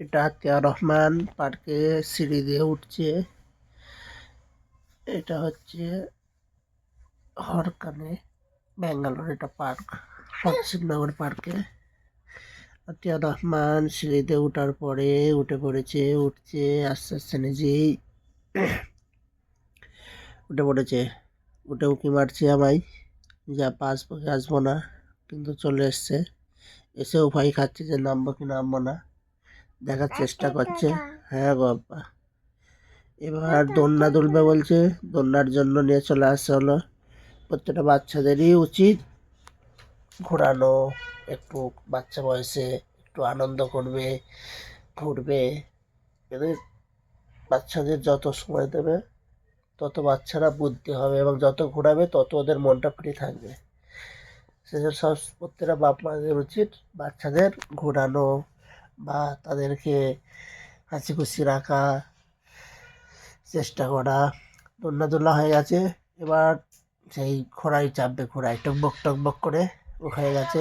এটা আতিয়া রহমান পার্কে সিঁড়ি দিয়ে উঠছে। এটা হচ্ছে হরকানে ব্যাঙ্গালোর, এটা পার্ক শিবনগর পার্কে। আতিয়া রহমান সিঁড়িতে উঠার পরে উঠে পড়েছে, উঠছে আস্তে আস্তে নিজেই উঠে পড়েছে। উঠে উঁকি মারছে আমায় যে আপা আসবো কি আসবো না, কিন্তু চলে এসছে। এসেও ভয় খাচ্ছে যে নামবো কি নামবো না, দেখার চেষ্টা করছে। হ্যাঁ গো আপা। এবার দোলনা দুলবে বলছে, দোলনার জন্য নিয়ে চলে আসছে হলো। প্রত্যেকটা বাচ্চাদেরই উচিত ঘোরানো, একটু বাচ্চা বয়সে একটু আনন্দ করবে, ঘুরবে। এদের বাচ্চাদের যত সময় দেবে তত বাচ্চারা বুদ্ধি হবে, এবং যত ঘোরাবে তত ওদের মনটা ফ্রি থাকবে। সেজন্য সব প্রত্যেকটা বাপ মাদের উচিত বাচ্চাদের ঘোরানো বা তাদেরকে হাসি খুশি রাখা, চেষ্টা করা। দোলনা হয়ে গেছে, এবার সেই ঘোড়ায় চাপবে, ঘোড়ায় টকবক টকবক করে হয়ে গেছে।